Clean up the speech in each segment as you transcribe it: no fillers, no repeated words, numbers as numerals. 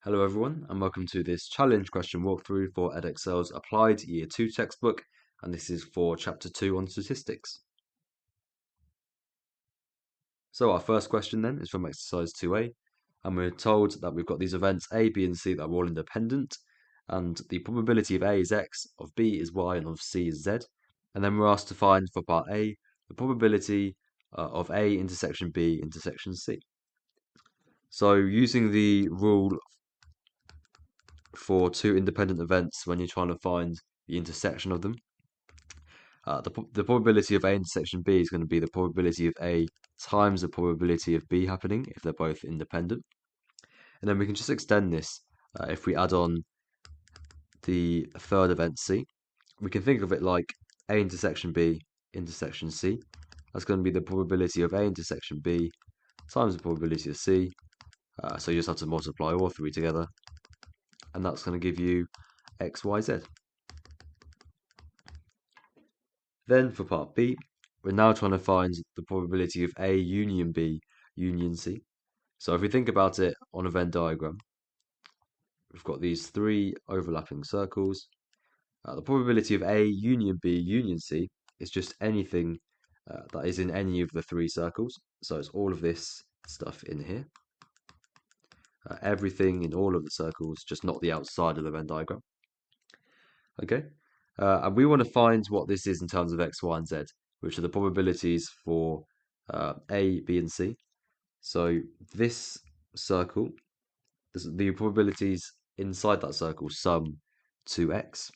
Hello everyone, and welcome to this challenge question walkthrough for Edexcel's Applied Year 2 textbook, and this is for Chapter 2 on Statistics. So our first question then is from exercise 2a, and we're told that we've got these events A, B, and C that are all independent, and the probability of A is X, of B is Y, and of C is Z. And then we're asked to find for part A the probability of A intersection B intersection C. So using the rule for two independent events when you're trying to find the intersection of them. The probability of A intersection B is going to be the probability of A times the probability of B happening if they're both independent. And then we can just extend this if we add on the third event C. We can think of it like A intersection B intersection C. That's going to be the probability of A intersection B times the probability of C. So you just have to multiply all three together, and that's going to give you X, Y, Z. Then for part B, we're now trying to find the probability of A union B union C. So if we think about it on a Venn diagram, we've got these three overlapping circles. The probability of A union B union C is just anything that is in any of the three circles. So it's all of this stuff in here. Everything in all of the circles, just not the outside of the Venn diagram. Okay, and we want to find what this is in terms of X, Y, and Z, which are the probabilities for A, B, and C. So this circle, the probabilities inside that circle sum to X.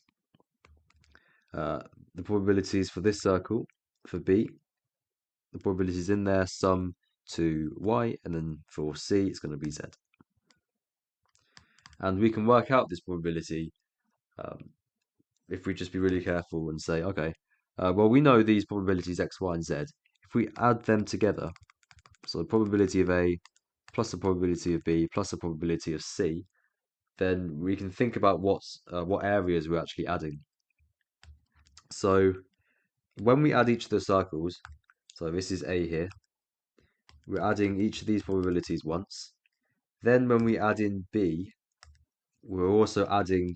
The probabilities for this circle, for B, the probabilities in there sum to Y, and then for C, it's going to be Z. And we can work out this probability if we just be really careful and say, okay, well, we know these probabilities X, Y, and Z. If we add them together, so the probability of A plus the probability of B plus the probability of C, then we can think about what areas we're actually adding. So when we add each of the circles, so this is A here, we're adding each of these probabilities once. Then when we add in B, we're also adding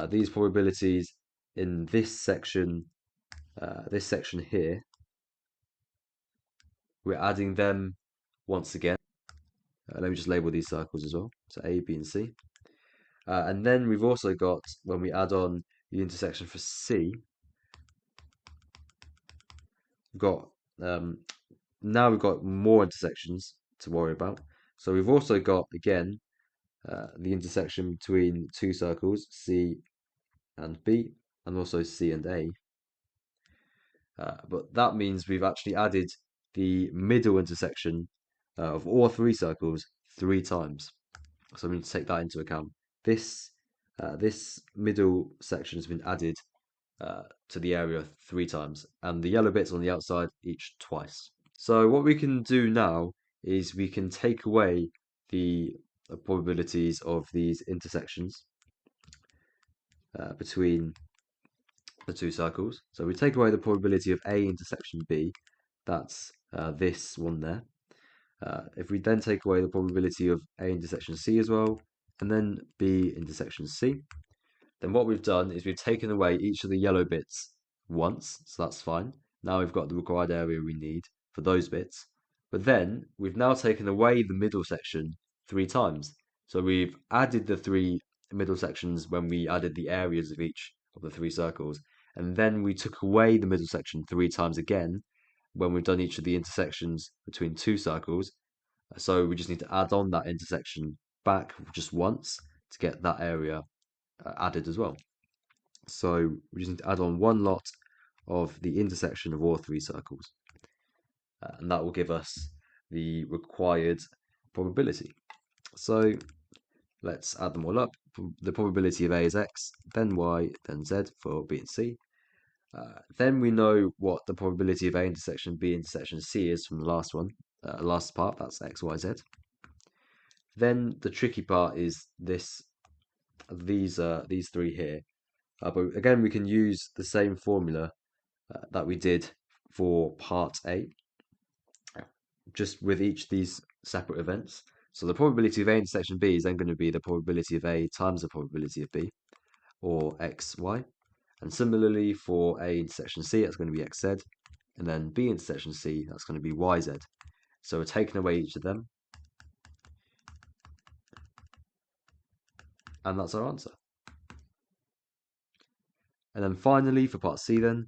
these probabilities in this section here. We're adding them once again. Let me just label these circles as well. So A, B, and C. And then we've also got, when we add on the intersection for C, we've got now we've got more intersections to worry about. So we've also got, again, the intersection between two circles, C and B, and also C and A. But that means we've actually added the middle intersection of all three circles 3 times. So we need to take that into account. This middle section has been added to the area 3 times, and the yellow bits on the outside each twice. So what we can do now is we can take away the probabilities of these intersections between the two circles. So we take away the probability of A intersection B, that's this one there. If we then take away the probability of A intersection C as well, and then B intersection C, then what we've done is we've taken away each of the yellow bits once, so that's fine. Now we've got the required area we need for those bits. But then we've now taken away the middle section 3 times. So we've added the 3 middle sections when we added the areas of each of the 3 circles. And then we took away the middle section 3 times again when we've done each of the intersections between 2 circles. So we just need to add on that intersection back just once to get that area added as well. So we just need to add on one lot of the intersection of all 3 circles. And that will give us the required probability. So let's add them all up. The probability of A is X, then Y, then Z for B and C. Then we know what the probability of A intersection B intersection C is from the last one, last part, that's X, Y, Z. Then the tricky part is these 3 here. But again, we can use the same formula that we did for part A, just with each of these separate events. So the probability of A intersection B is then going to be the probability of A times the probability of B, or xy. And similarly for A intersection C, that's going to be xz, and then B intersection C, that's going to be yz. So we're taking away each of them, and that's our answer. And then finally for part C then,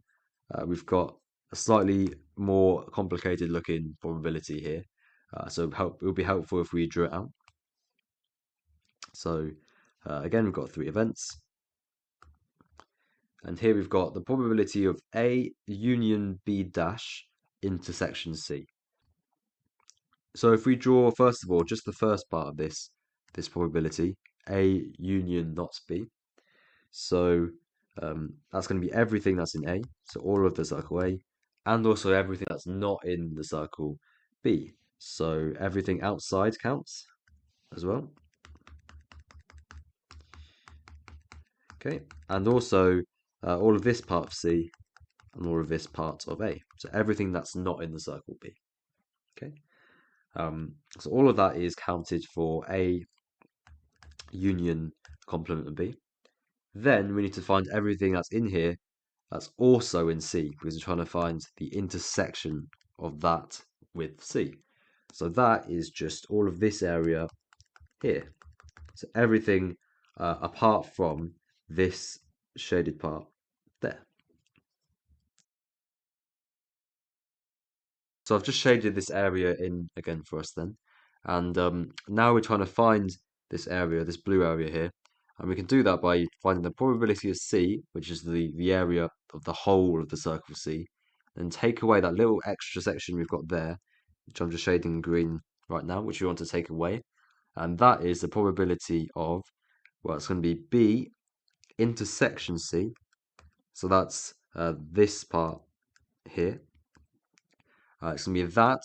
we've got a slightly more complicated looking probability here. So it will be helpful if we drew it out. So again, we've got three events. And here we've got the probability of A union B dash intersection C. So if we draw, first of all, just the first part of this probability, A union not B. So that's going to be everything that's in A, so all of the circle A, and also everything that's not in the circle B. So everything outside counts as well. Okay, and also all of this part of C and all of this part of A. So everything that's not in the circle B. Okay, so all of that is counted for A union complement of B. Then we need to find everything that's in here that's also in C, because we're trying to find the intersection of that with C. So that is just all of this area here. So everything apart from this shaded part there. So I've just shaded this area in again for us then. And now we're trying to find this area, this blue area here. And we can do that by finding the probability of C, which is the area of the whole of the circle C, and take away that little extra section we've got there, which I'm just shading in green right now, which we want to take away. And that is the probability of, well, it's going to be B intersection C. So that's this part here. It's going to be that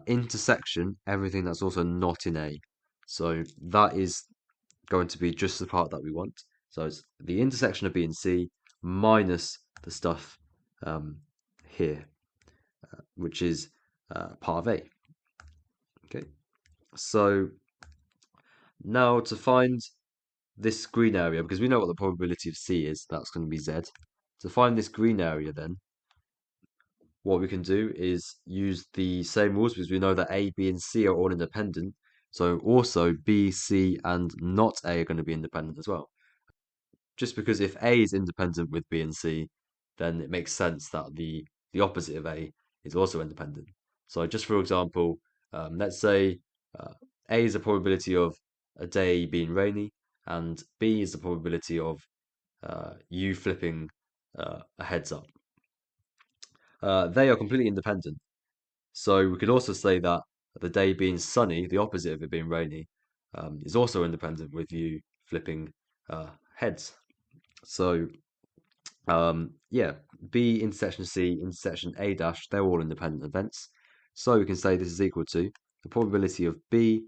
intersection, everything that's also not in A. So that is going to be just the part that we want. So it's the intersection of B and C minus the stuff here, which is part of A. Okay, so now to find this green area, because we know what the probability of C is, that's going to be Z. To find this green area then, what we can do is use the same rules because we know that A, B, and C are all independent. So also B, C, and not A are going to be independent as well. Just because if A is independent with B and C, then it makes sense that the opposite of A is also independent. So just for example, let's say A is the probability of a day being rainy, and B is the probability of you flipping a heads up. They are completely independent. So we could also say that the day being sunny, the opposite of it being rainy, is also independent with you flipping heads. So yeah, B intersection C intersection A dash, they're all independent events. So we can say this is equal to the probability of B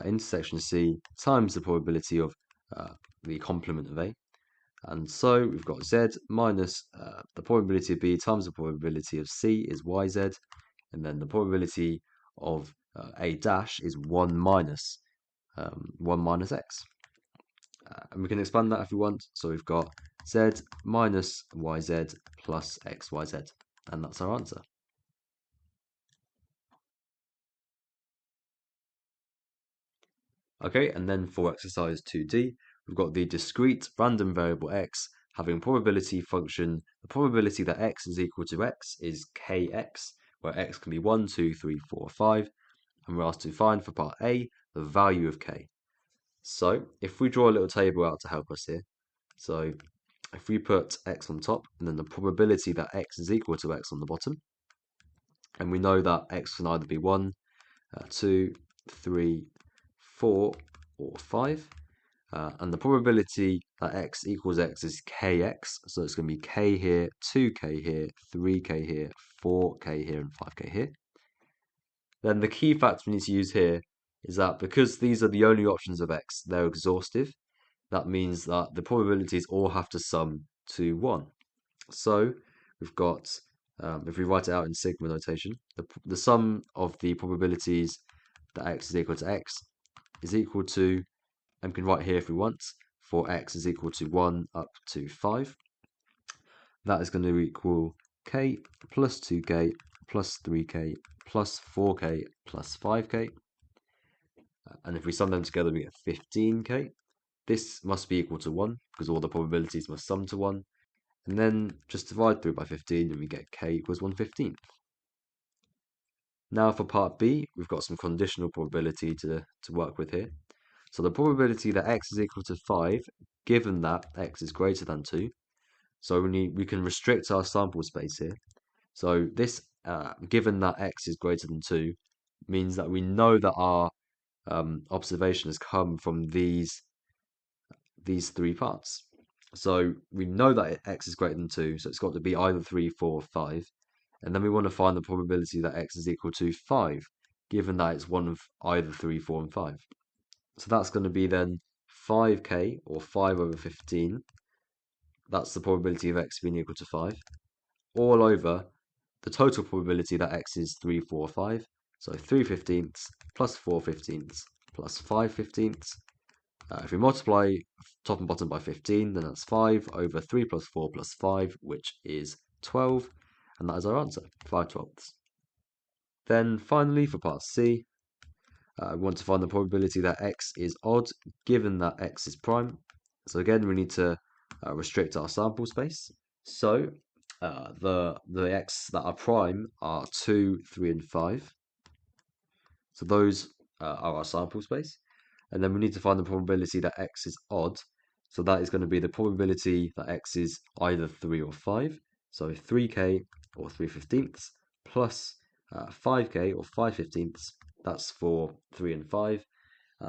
intersection C times the probability of the complement of A. And so we've got Z minus the probability of B times the probability of C is YZ. And then the probability of A dash is 1 minus X. And we can expand that if we want. So we've got Z minus YZ plus XYZ. And that's our answer. Okay, and then for exercise 2D, we've got the discrete random variable x having probability function. The probability that x is equal to x is kx, where x can be 1, 2, 3, 4, 5. And we're asked to find for part A the value of k. So if we draw a little table out to help us here, so if we put x on top and then the probability that x is equal to x on the bottom, and we know that x can either be 1, 2, 3, 4, or 5. And the probability that x equals x is kx, so it's going to be k here, 2k here, 3k here, 4k here, and 5k here. Then the key factor we need to use here is that because these are the only options of x, they're exhaustive. That means that the probabilities all have to sum to 1. So we've got, if we write it out in sigma notation, the sum of the probabilities that x is equal to x is equal to, and we can write here if we want, for x is equal to 1 up to 5. That is going to equal k plus 2k plus 3k plus 4k plus 5k. And if we sum them together, we get 15k. This must be equal to 1 because all the probabilities must sum to 1. And then just divide through by 15 and we get k equals 1/15. Now for part B, we've got some conditional probability to work with here. So the probability that x is equal to 5, given that x is greater than 2. So we can restrict our sample space here. So this, given that x is greater than 2, means that we know that our observation has come from these three parts. So we know that x is greater than 2, so it's got to be either 3, 4, or 5. And then we want to find the probability that x is equal to 5, given that it's one of either 3, 4, and 5. So that's going to be then 5k, or 5/15. That's the probability of x being equal to 5, all over the total probability that x is 3, 4, 5. So 3/15 plus 4/15 plus 5/15. If we multiply top and bottom by 15, then that's 5 over 3 plus 4 plus 5, which is 12. And that is our answer, 5/12. Then finally, for part C, we want to find the probability that x is odd, given that x is prime. So again, we need to restrict our sample space. So the x that are prime are 2, 3, and 5. So those are our sample space. And then we need to find the probability that x is odd. So that is going to be the probability that x is either 3 or 5. So 3k, or 3/15, plus 5k, or 5/15. That's for 3 and 5.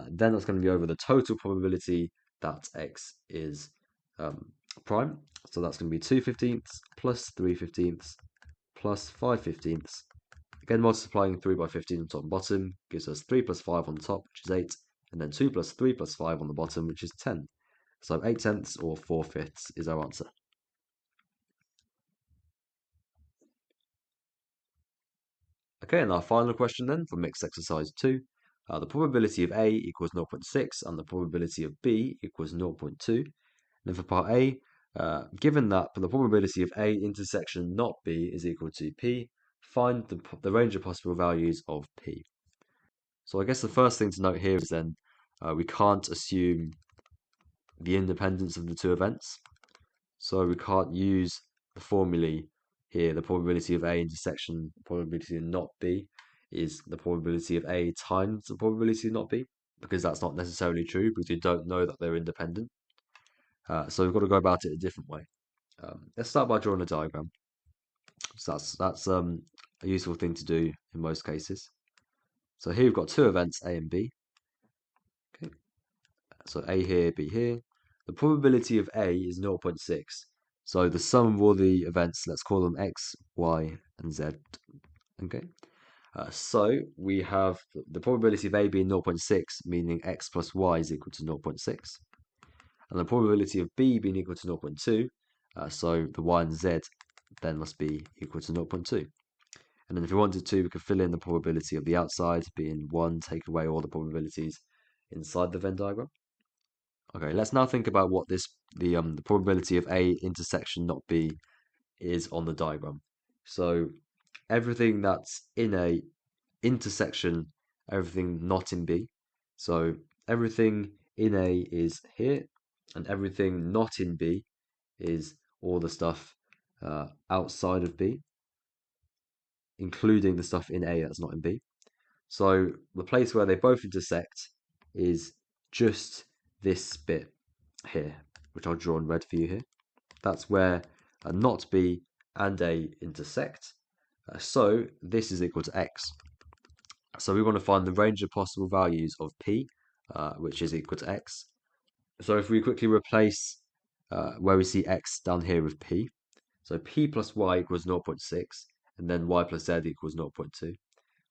Then that's going to be over the total probability that x is prime. So that's going to be 2/15 plus 3/15 plus 5/15. Again, multiplying 3 by 15 on top and bottom gives us 3 plus 5 on the top, which is 8, and then 2 plus 3 plus 5 on the bottom, which is 10. So 8/10, or 4/5 is our answer. Okay, and our final question then for mixed exercise 2. The probability of A equals 0.6 and the probability of B equals 0.2. Then for part A, given that the probability of A intersection not B is equal to P, find the range of possible values of P. So I guess the first thing to note here is then we can't assume the independence of the two events. So we can't use the formulae here. The probability of A intersection, the probability of not B is the probability of A times the probability of not B, because that's not necessarily true because we don't know that they're independent. So we've got to go about it a different way. Let's start by drawing a diagram. So that's a useful thing to do in most cases. So here we've got two events, A and B. Okay. So A here, B here. The probability of A is 0.6. So the sum of all the events, let's call them X, Y, and Z. Okay. So we have the probability of A being 0.6, meaning X plus Y is equal to 0.6. And the probability of B being equal to 0.2, so the Y and Z then must be equal to 0.2. And then if we wanted to, we could fill in the probability of the outside being 1, take away all the probabilities inside the Venn diagram. Okay, let's now think about what the probability of A intersection not B is on the diagram. So everything that's in A intersection everything not in B. So everything in A is here, and everything not in B is all the stuff outside of B, including the stuff in A that's not in B. So the place where they both intersect is just this bit here, which I'll draw in red for you here. That's where not B and A intersect. So this is equal to X. So we want to find the range of possible values of P, which is equal to X. So if we quickly replace where we see X down here with P, so P plus Y equals 0.6, and then Y plus Z equals 0.2.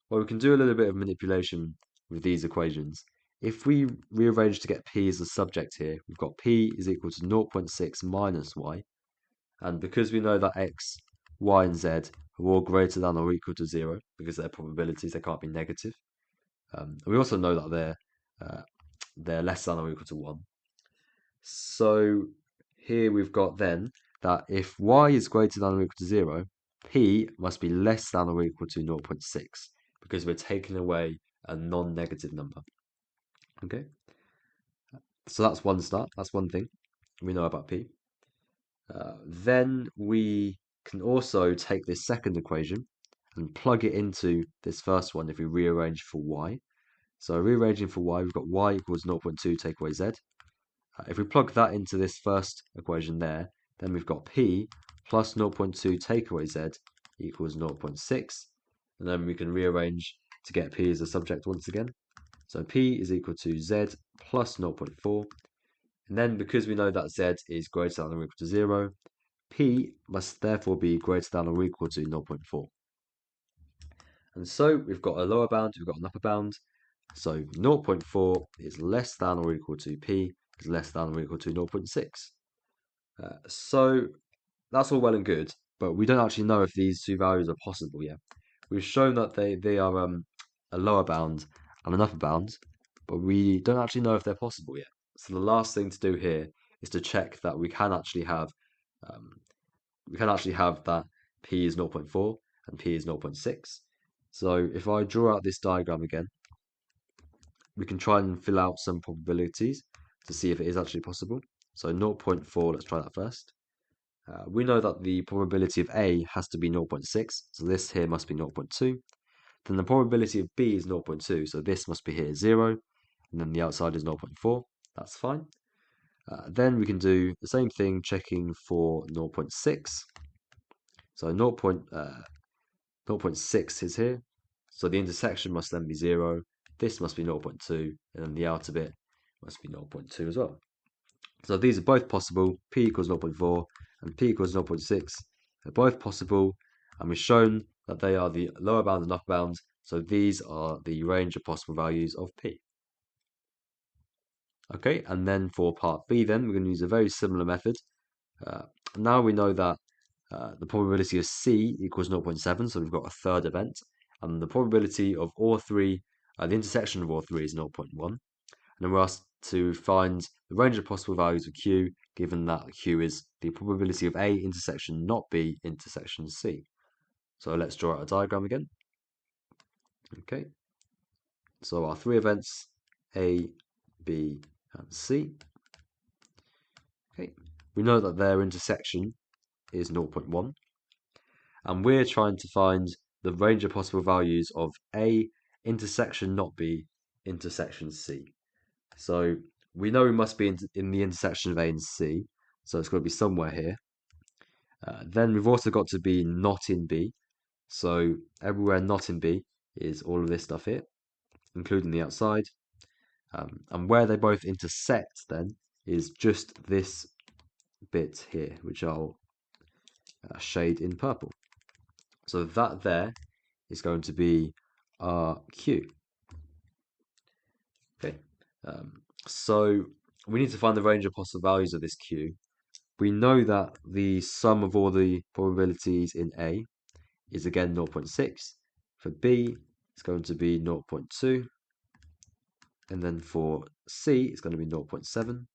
Well, we can do a little bit of manipulation with these equations. If we rearrange to get P as the subject here, we've got P is equal to 0.6 minus Y. And because we know that X, Y, and Z are all greater than or equal to 0, because they're probabilities, they can't be negative, We also know that they're less than or equal to 1. So here we've got then that if y is greater than or equal to 0, p must be less than or equal to 0.6 because we're taking away a non-negative number. Okay, so that's one start. That's one thing we know about p. Then we can also take this second equation and plug it into this first one if we rearrange for y. So rearranging for y, we've got y equals 0.2 take away z. If we plug that into this first equation there, then we've got p plus 0.2 take away z equals 0.6. And then we can rearrange to get p as a subject once again. So p is equal to z plus 0.4. And then because we know that z is greater than or equal to 0, p must therefore be greater than or equal to 0.4. And so we've got a lower bound, we've got an upper bound. So 0.4 is less than or equal to p is less than or equal to 0.6. So that's all well and good, but we don't actually know if these two values are possible yet. We've shown that they are a lower bound and an upper bound, but we don't actually know if they're possible yet. So the last thing to do here is to check that we can actually have that p is 0.4 and p is 0.6. So if I draw out this diagram again, we can try and fill out some probabilities to see if it is actually possible. So 0.4, let's try that first. We know that the probability of A has to be 0.6, so this here must be 0.2. Then the probability of B is 0.2, so this must be here 0, and then the outside is 0.4. That's fine. Then we can do the same thing checking for 0.6. So 0.6 is here, so the intersection must then be 0. This must be 0.2, and then the outer bit must be 0.2 as well. So these are both possible. P equals 0.4 and P equals 0.6. They're both possible, and we've shown that they are the lower bound and upper bound. So these are the range of possible values of P. Okay, and then for part B, then we're going to use a very similar method. Now we know that the probability of C equals 0.7, so we've got a third event, and the probability of all three, the intersection of all three is 0.1. And then we're asked to find the range of possible values of Q, given that Q is the probability of A intersection not B intersection C. So let's draw out a diagram again. Okay, so our three events, A, B, and C. Okay, we know that their intersection is 0.1, and we're trying to find the range of possible values of A intersection not B intersection C. So we know we must be in the intersection of A and C, so it's got to be somewhere here. Then we've also got to be not in B, so everywhere not in B is all of this stuff here, including the outside. And where they both intersect then is just this bit here, which I'll shade in purple. So that there is going to be our Q. Okay, so we need to find the range of possible values of this Q. We know that the sum of all the probabilities in A is again 0.6. For B, it's going to be 0.2. And then for C, it's going to be 0.7.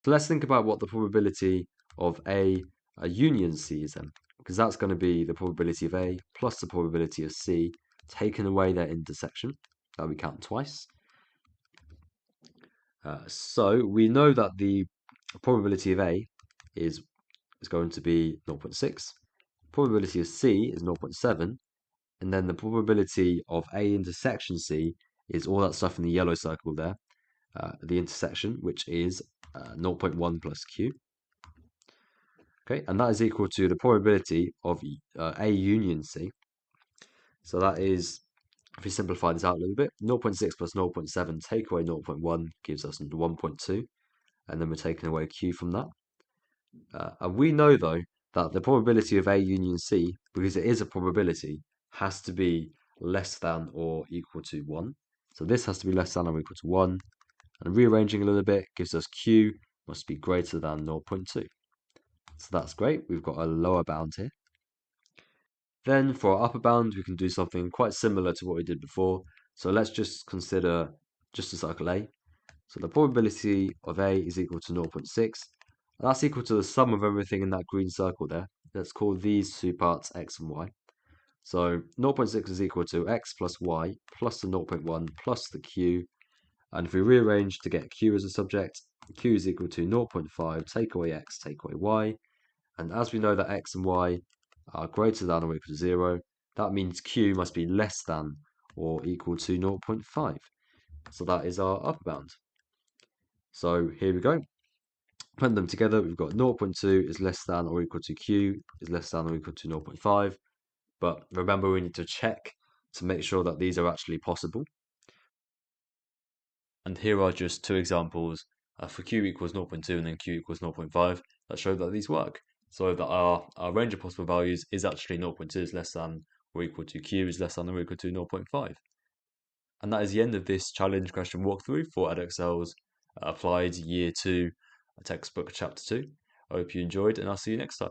So let's think about what the probability of A union C is then, because that's going to be the probability of A plus the probability of C taken away their intersection. That we count twice. So we know that the probability of A is going to be 0.6. Probability of C is 0.7. And then the probability of A intersection C is all that stuff in the yellow circle there, the intersection, which is 0.1 plus Q. Okay, and that is equal to the probability of A union C. So that is, if we simplify this out a little bit, 0.6 plus 0.7 take away 0.1 gives us 1.2, and then we're taking away Q from that. And we know, though, that the probability of A union C, because it is a probability, has to be less than or equal to 1. So this has to be less than or equal to 1. And rearranging a little bit gives us Q must be greater than 0.2. So that's great. We've got a lower bound here. Then for our upper bound, we can do something quite similar to what we did before. So let's just consider just a circle A. So the probability of A is equal to 0.6. And that's equal to the sum of everything in that green circle there. Let's call these two parts X and Y. So 0.6 is equal to X plus Y plus the 0.1 plus the Q. And if we rearrange to get Q as a subject, Q is equal to 0.5, take away X, take away Y. And as we know that X and Y are greater than or equal to 0, that means Q must be less than or equal to 0.5. So that is our upper bound. So here we go. Put them together, we've got 0.2 is less than or equal to Q is less than or equal to 0.5. But remember, we need to check to make sure that these are actually possible. And here are just two examples for Q equals 0.2 and then Q equals 0.5 that show that these work. So that our range of possible values is actually 0.2 is less than or equal to Q is less than or equal to 0.5. And that is the end of this challenge question walkthrough for Edexcel's Applied Year 2 textbook Chapter 2. I hope you enjoyed, and I'll see you next time.